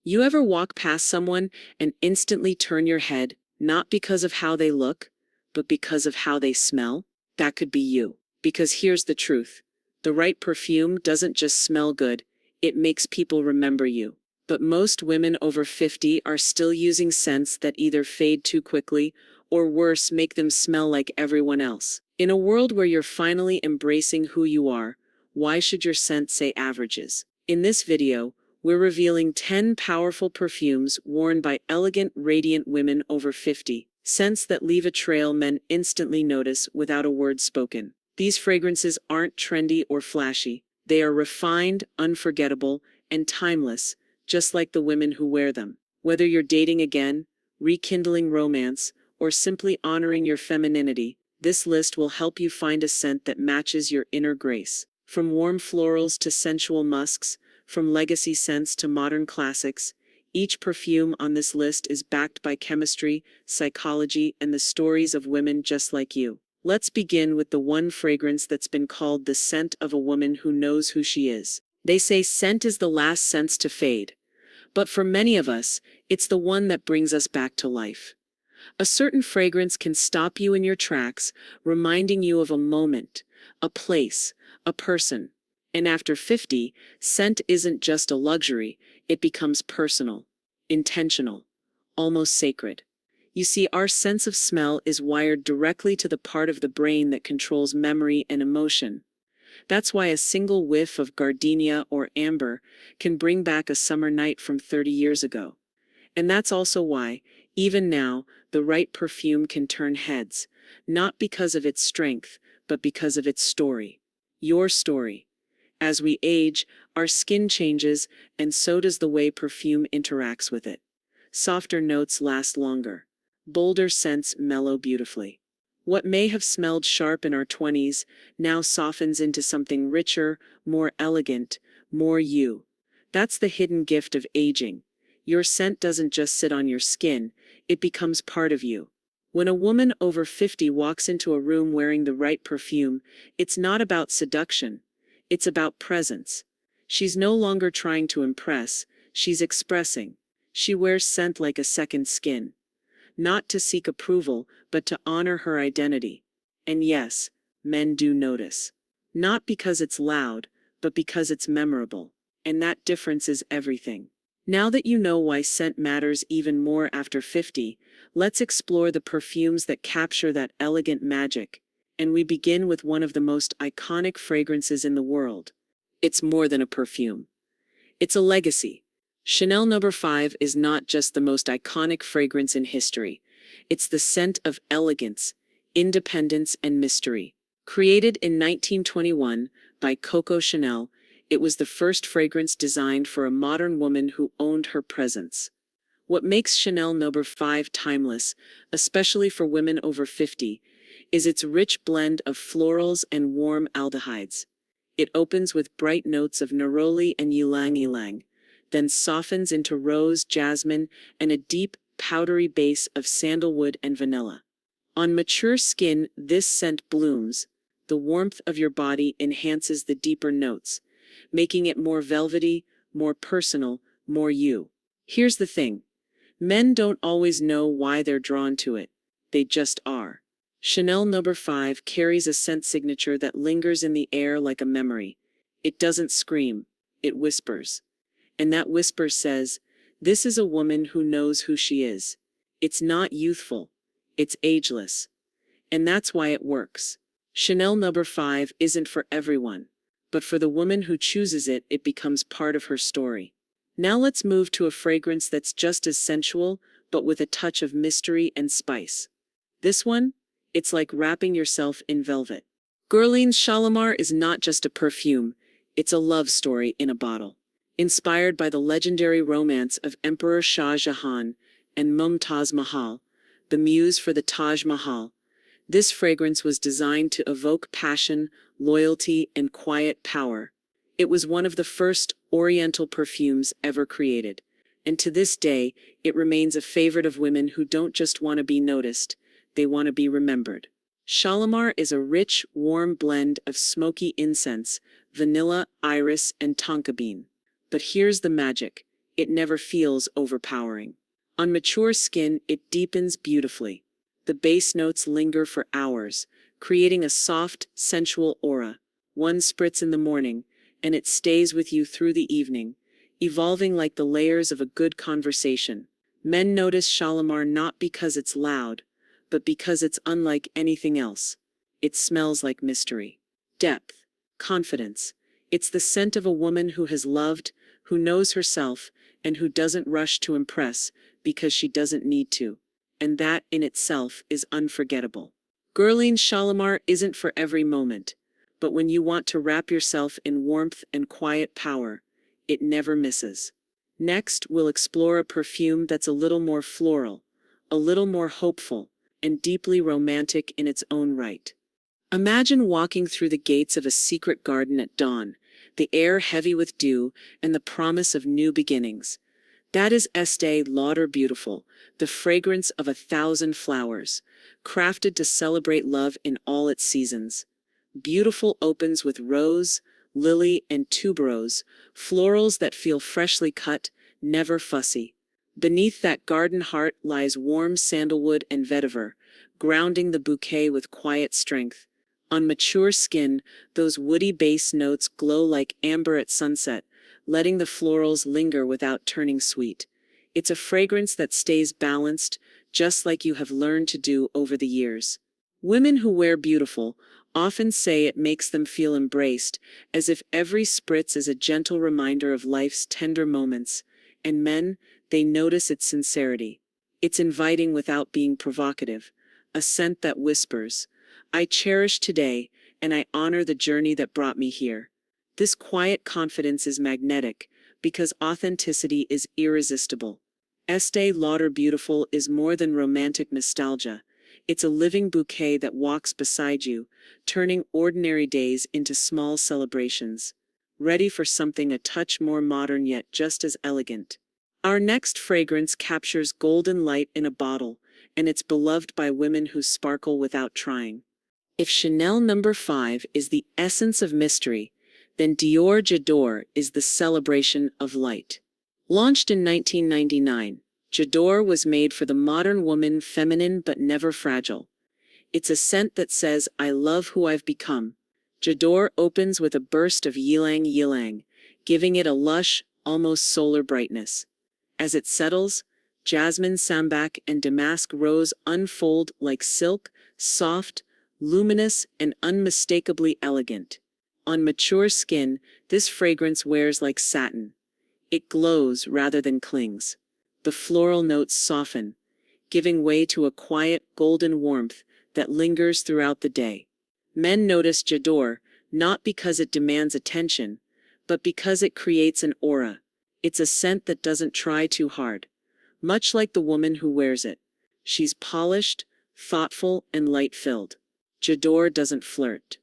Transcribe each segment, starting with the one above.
You ever walk past someone and instantly turn your head, not because of how they look, but because of how they smell? That could be you. Because here's the truth. The right perfume doesn't just smell good, it makes people remember you. But most women over 50 are still using scents that either fade too quickly, or worse, make them smell like everyone else. In a world where you're finally embracing who you are, why should your scent say averages? In this video, we're revealing 10 powerful perfumes worn by elegant, radiant women over 50, scents that leave a trail men instantly notice without a word spoken. These fragrances aren't trendy or flashy. They are refined, unforgettable, and timeless, just like the women who wear them. Whether you're dating again, rekindling romance, or simply honoring your femininity, this list will help you find a scent that matches your inner grace. From warm florals to sensual musks, from legacy scents to modern classics, each perfume on this list is backed by chemistry, psychology, and the stories of women just like you. Let's begin with the one fragrance that's been called the scent of a woman who knows who she is. They say scent is the last scent to fade, but for many of us, it's the one that brings us back to life. A certain fragrance can stop you in your tracks, reminding you of a moment, a place, a person. And after 50, scent isn't just a luxury, it becomes personal, intentional, almost sacred. You see, our sense of smell is wired directly to the part of the brain that controls memory and emotion. That's why a single whiff of gardenia or amber can bring back a summer night from 30 years ago. And that's also why, even now, the right perfume can turn heads, not because of its strength, but because of its story. Your story. As we age, our skin changes, and so does the way perfume interacts with it. Softer notes last longer. Bolder scents mellow beautifully. What may have smelled sharp in our 20s now softens into something richer, more elegant, more you. That's the hidden gift of aging. Your scent doesn't just sit on your skin, it becomes part of you. When a woman over 50 walks into a room wearing the right perfume, it's not about seduction. It's about presence. She's no longer trying to impress, she's expressing. She wears scent like a second skin. Not to seek approval, but to honor her identity. And yes, men do notice. Not because it's loud, but because it's memorable. And that difference is everything. Now that you know why scent matters even more after 50, let's explore the perfumes that capture that elegant magic. And we begin with one of the most iconic fragrances in the world. It's more than a perfume. It's a legacy. Chanel No. 5 is not just the most iconic fragrance in history. It's the scent of elegance, independence, and mystery. Created in 1921 by Coco Chanel, it was the first fragrance designed for a modern woman who owned her presence. What makes Chanel No. 5 timeless, especially for women over 50, is its rich blend of florals and warm aldehydes. It opens with bright notes of neroli and ylang-ylang, then softens into rose, jasmine, and a deep, powdery base of sandalwood and vanilla. On mature skin, this scent blooms. The warmth of your body enhances the deeper notes, making it more velvety, more personal, more you. Here's the thing. Men don't always know why they're drawn to it. They just are. Chanel No. 5 carries a scent signature that lingers in the air like a memory. It doesn't scream, it whispers. And that whisper says, this is a woman who knows who she is. It's not youthful, it's ageless. And that's why it works. Chanel No. 5 isn't for everyone, but for the woman who chooses it, it becomes part of her story. Now let's move to a fragrance that's just as sensual, but with a touch of mystery and spice. This one? It's like wrapping yourself in velvet. Guerlain Shalimar is not just a perfume, it's a love story in a bottle. Inspired by the legendary romance of Emperor Shah Jahan and Mumtaz Mahal, the muse for the Taj Mahal, this fragrance was designed to evoke passion, loyalty, and quiet power. It was one of the first Oriental perfumes ever created, and to this day, it remains a favorite of women who don't just want to be noticed, they want to be remembered. Shalimar is a rich, warm blend of smoky incense, vanilla, iris, and tonka bean. But here's the magic. It never feels overpowering. On mature skin, it deepens beautifully. The base notes linger for hours, creating a soft, sensual aura. One spritz in the morning, and it stays with you through the evening, evolving like the layers of a good conversation. Men notice Shalimar not because it's loud, but because it's unlike anything else. It smells like mystery, depth, confidence. It's the scent of a woman who has loved, who knows herself, and who doesn't rush to impress because she doesn't need to. And that in itself is unforgettable. Guerlain Shalimar isn't for every moment, but when you want to wrap yourself in warmth and quiet power, it never misses. Next, we'll explore a perfume that's a little more floral, a little more hopeful, and deeply romantic in its own right. Imagine walking through the gates of a secret garden at dawn, the air heavy with dew and the promise of new beginnings. That is Estee Lauder Beautiful, the fragrance of 1,000 flowers, crafted to celebrate love in all its seasons. Beautiful opens with rose, lily, and tuberose, florals that feel freshly cut, never fussy. Beneath that garden heart lies warm sandalwood and vetiver, grounding the bouquet with quiet strength. On mature skin, those woody base notes glow like amber at sunset, letting the florals linger without turning sweet. It's a fragrance that stays balanced, just like you have learned to do over the years. Women who wear beautiful often say it makes them feel embraced, as if every spritz is a gentle reminder of life's tender moments. And men, they notice its sincerity. It's inviting without being provocative, a scent that whispers, "I cherish today, and I honor the journey that brought me here." This quiet confidence is magnetic, because authenticity is irresistible. Estee Lauder Beautiful is more than romantic nostalgia. It's a living bouquet that walks beside you, turning ordinary days into small celebrations. Ready for something a touch more modern yet just as elegant. Our next fragrance captures golden light in a bottle, and it's beloved by women who sparkle without trying. If Chanel No. 5 is the essence of mystery, then Dior J'adore is the celebration of light. Launched in 1999, J'adore was made for the modern woman, feminine but never fragile. It's a scent that says, "I love who I've become." J'adore opens with a burst of ylang ylang, giving it a lush, almost solar brightness. As it settles, jasmine sambac and damask rose unfold like silk, soft, luminous, and unmistakably elegant. On mature skin, this fragrance wears like satin. It glows rather than clings. The floral notes soften, giving way to a quiet, golden warmth that lingers throughout the day. Men notice J'adore, not because it demands attention, but because it creates an aura. It's a scent that doesn't try too hard. Much like the woman who wears it. She's polished, thoughtful, and light-filled. J'adore doesn't flirt.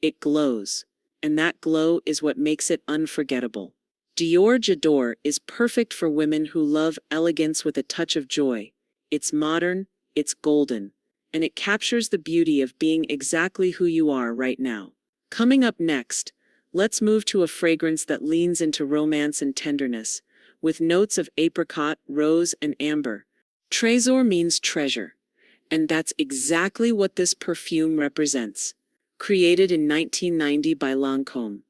It glows. And that glow is what makes it unforgettable. Dior J'adore is perfect for women who love elegance with a touch of joy. It's modern, it's golden, and it captures the beauty of being exactly who you are right now. Coming up next, let's move to a fragrance that leans into romance and tenderness, with notes of apricot, rose, and amber. Tresor means treasure, and that's exactly what this perfume represents. Created in 1990 by Lancome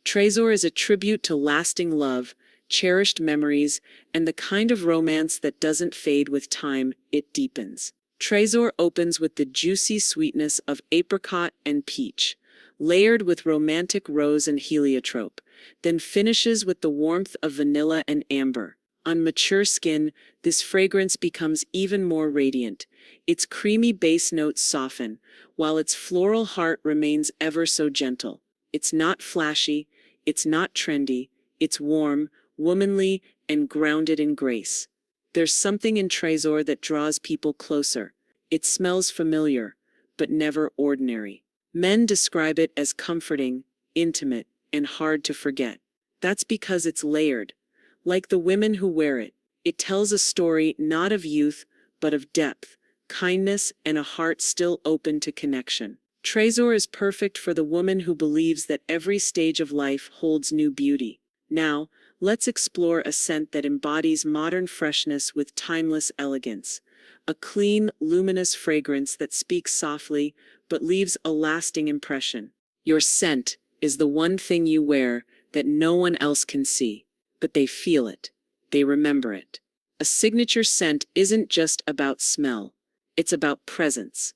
Tresor is a tribute to lasting love, cherished memories, and the kind of romance that doesn't fade with time, it deepens. Tresor opens with the juicy sweetness of apricot and peach, layered with romantic rose and heliotrope, then finishes with the warmth of vanilla and amber. On mature skin, this fragrance becomes even more radiant. Its creamy base notes soften, while its floral heart remains ever so gentle. It's not flashy, it's not trendy, it's warm, womanly, and grounded in grace. There's something in Tresor that draws people closer. It smells familiar, but never ordinary. Men describe it as comforting, intimate, and hard to forget. That's because it's layered. Like the women who wear it, it tells a story not of youth, but of depth, kindness, and a heart still open to connection. Tresor is perfect for the woman who believes that every stage of life holds new beauty. Now, let's explore a scent that embodies modern freshness with timeless elegance. A clean, luminous fragrance that speaks softly but leaves a lasting impression. Your scent is the one thing you wear that no one else can see, but they feel it. They remember it. A signature scent isn't just about smell. It's about presence.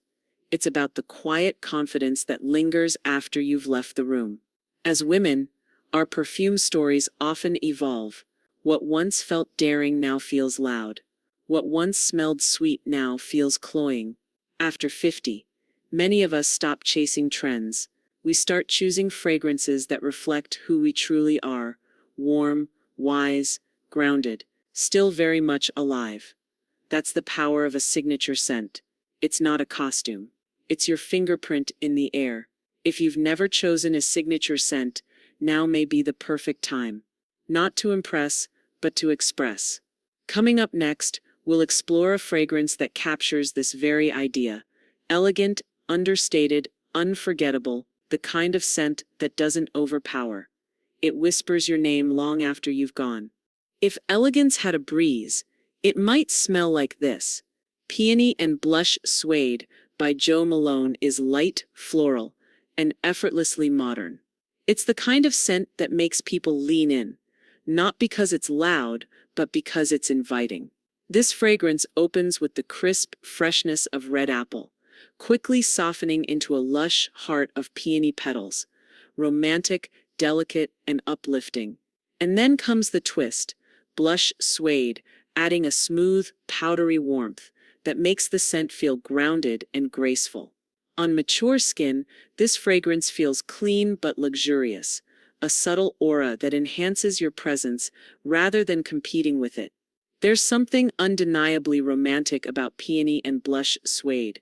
It's about the quiet confidence that lingers after you've left the room. As women, our perfume stories often evolve. What once felt daring now feels loud. What once smelled sweet now feels cloying. After 50, many of us stop chasing trends. We start choosing fragrances that reflect who we truly are: warm, wise, grounded, still very much alive. That's the power of a signature scent. It's not a costume. It's your fingerprint in the air. If you've never chosen a signature scent, now may be the perfect time. Not to impress, but to express. Coming up next, we'll explore a fragrance that captures this very idea. Elegant, understated, unforgettable, the kind of scent that doesn't overpower. It whispers your name long after you've gone. If elegance had a breeze, it might smell like this. Peony and Blush Suede by Jo Malone is light, floral, and effortlessly modern. It's the kind of scent that makes people lean in, not because it's loud, but because it's inviting. This fragrance opens with the crisp freshness of red apple, quickly softening into a lush heart of peony petals, romantic, delicate, and uplifting. And then comes the twist, Blush Suede, adding a smooth, powdery warmth that makes the scent feel grounded and graceful. On mature skin, this fragrance feels clean but luxurious, a subtle aura that enhances your presence rather than competing with it. There's something undeniably romantic about Peony and Blush Suede.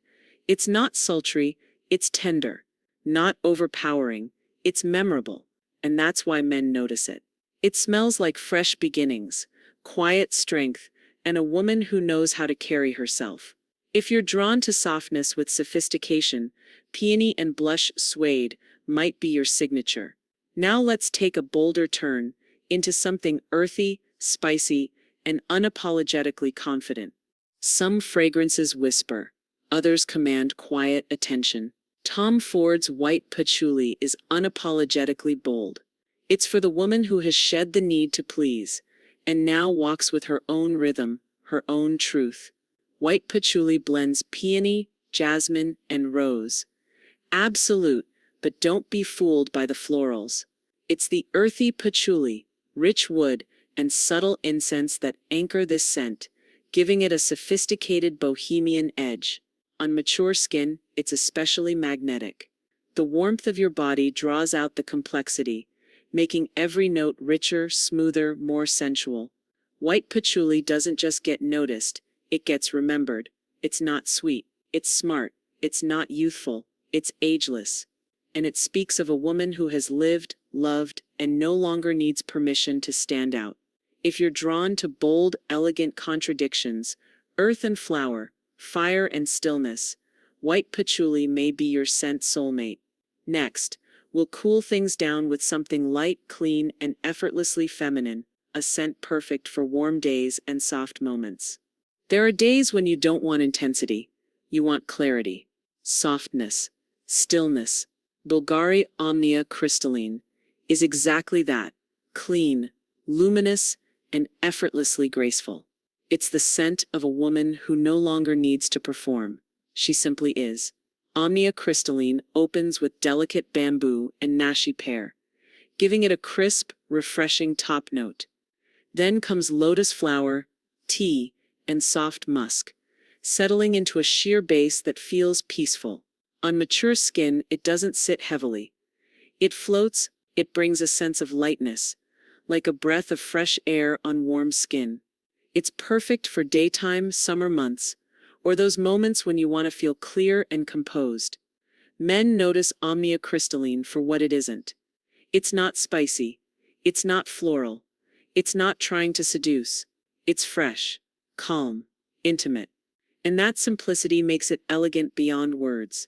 It's not sultry, it's tender. Not overpowering, it's memorable, and that's why men notice it. It smells like fresh beginnings, quiet strength, and a woman who knows how to carry herself. If you're drawn to softness with sophistication, Peony and Blush Suede might be your signature. Now let's take a bolder turn into something earthy, spicy, and unapologetically confident. Some fragrances whisper, others command quiet attention. Tom Ford's White Patchouli is unapologetically bold. It's for the woman who has shed the need to please, and now walks with her own rhythm, her own truth. White Patchouli blends peony, jasmine, and rose. Absolute, but don't be fooled by the florals. It's the earthy patchouli, rich wood, and subtle incense that anchor this scent, giving it a sophisticated bohemian edge. On mature skin, it's especially magnetic. The warmth of your body draws out the complexity, making every note richer, smoother, more sensual. White patchouli doesn't just get noticed, it gets remembered. It's not sweet, it's smart, it's not youthful, it's ageless. And it speaks of a woman who has lived, loved, and no longer needs permission to stand out. If you're drawn to bold, elegant contradictions, earth and flower, fire and stillness, white patchouli may be your scent soulmate. Next, we'll cool things down with something light, clean, and effortlessly feminine, a scent perfect for warm days and soft moments. There are days when you don't want intensity. You want clarity, softness, stillness. Bulgari Omnia Crystalline is exactly that: clean, luminous, and effortlessly graceful. It's the scent of a woman who no longer needs to perform. She simply is. Omnia Crystalline opens with delicate bamboo and nashi pear, giving it a crisp, refreshing top note. Then comes lotus flower, tea, and soft musk, settling into a sheer base that feels peaceful. On mature skin, it doesn't sit heavily. It floats, it brings a sense of lightness, like a breath of fresh air on warm skin. It's perfect for daytime, summer months, or those moments when you want to feel clear and composed. Men notice Omnia Crystalline for what it isn't. It's not spicy. It's not floral. It's not trying to seduce. It's fresh, calm, intimate. And that simplicity makes it elegant beyond words.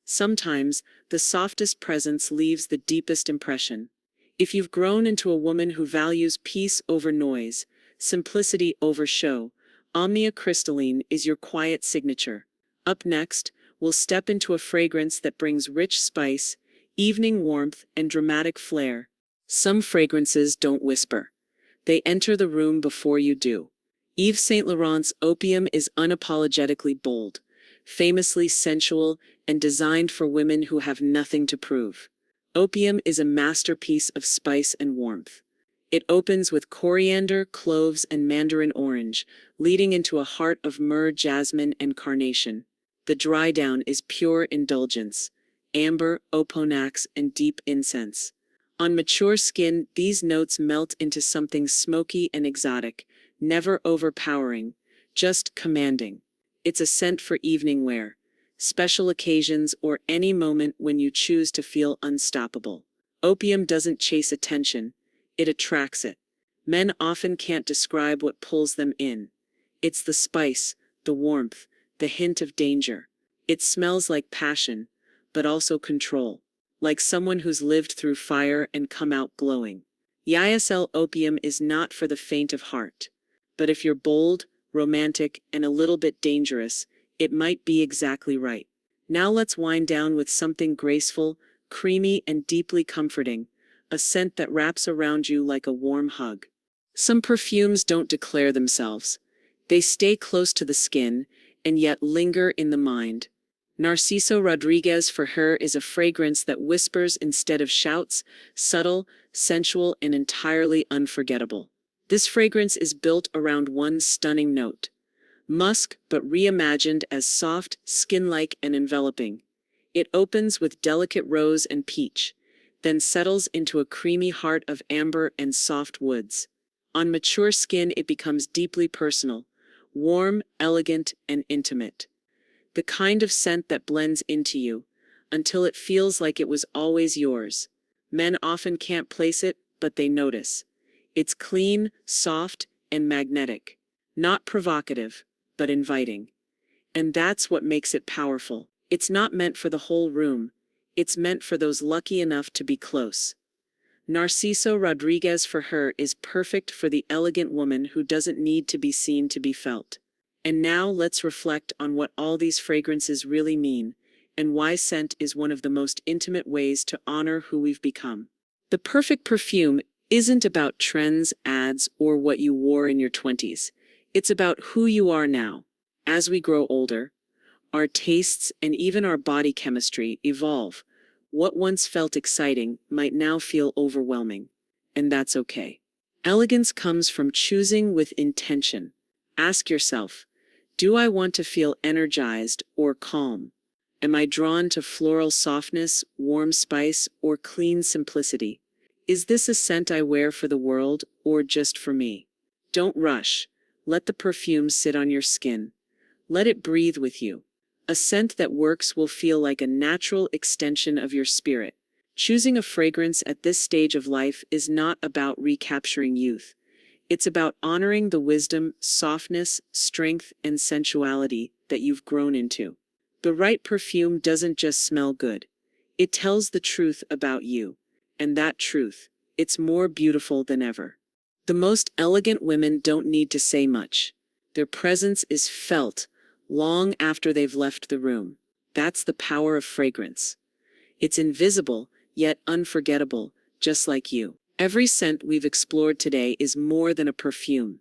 Sometimes, the softest presence leaves the deepest impression. If you've grown into a woman who values peace over noise, simplicity over show, Omnia Crystalline is your quiet signature. Up next, we'll step into a fragrance that brings rich spice, evening warmth, and dramatic flair. Some fragrances don't whisper. They enter the room before you do. Yves Saint Laurent's Opium is unapologetically bold, famously sensual, and designed for women who have nothing to prove. Opium is a masterpiece of spice and warmth. It opens with coriander, cloves, and mandarin orange, leading into a heart of myrrh, jasmine, and carnation. The dry down is pure indulgence, amber, oponax, and deep incense. On mature skin, these notes melt into something smoky and exotic, never overpowering, just commanding. It's a scent for evening wear, special occasions, or any moment when you choose to feel unstoppable. Opium doesn't chase attention, it attracts it. Men often can't describe what pulls them in. It's the spice, the warmth, the hint of danger. It smells like passion, but also control, like someone who's lived through fire and come out glowing. YSL Opium is not for the faint of heart. But if you're bold, romantic, and a little bit dangerous, it might be exactly right. Now let's wind down with something graceful, creamy, and deeply comforting, a scent that wraps around you like a warm hug. Some perfumes don't declare themselves. They stay close to the skin, and yet linger in the mind. Narciso Rodriguez for her is a fragrance that whispers instead of shouts, subtle, sensual, and entirely unforgettable. This fragrance is built around one stunning note. Musk, but reimagined as soft, skin-like, and enveloping. It opens with delicate rose and peach, then settles into a creamy heart of amber and soft woods. On mature skin, it becomes deeply personal, warm, elegant, and intimate. The kind of scent that blends into you, until it feels like it was always yours. Men often can't place it, but they notice. It's clean, soft, and magnetic. Not provocative, but inviting. And that's what makes it powerful. It's not meant for the whole room. It's meant for those lucky enough to be close. Narciso Rodriguez for her is perfect for the elegant woman who doesn't need to be seen to be felt. And now let's reflect on what all these fragrances really mean, and why scent is one of the most intimate ways to honor who we've become. The perfect perfume isn't about trends, ads, or what you wore in your 20s. It's about who you are now. As we grow older, our tastes and even our body chemistry evolve. What once felt exciting might now feel overwhelming, and that's okay. Elegance comes from choosing with intention. Ask yourself, do I want to feel energized or calm? Am I drawn to floral softness, warm spice, or clean simplicity? Is this a scent I wear for the world or just for me? Don't rush. Let the perfume sit on your skin. Let it breathe with you. A scent that works will feel like a natural extension of your spirit. Choosing a fragrance at this stage of life is not about recapturing youth. It's about honoring the wisdom, softness, strength, and sensuality that you've grown into. The right perfume doesn't just smell good. It tells the truth about you. And that truth, it's more beautiful than ever. The most elegant women don't need to say much. Their presence is felt long after they've left the room. That's the power of fragrance. It's invisible, yet unforgettable, just like you. Every scent we've explored today is more than a perfume.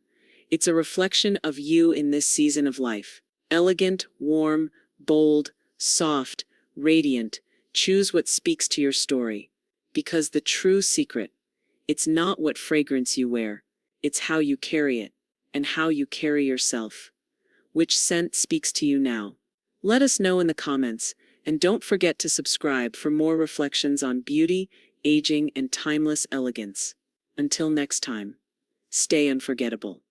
It's a reflection of you in this season of life. Elegant, warm, bold, soft, radiant. Choose what speaks to your story. Because the true secret, it's not what fragrance you wear, it's how you carry it, and how you carry yourself. Which scent speaks to you now? Let us know in the comments, and don't forget to subscribe for more reflections on beauty, aging, and timeless elegance. Until next time, stay unforgettable.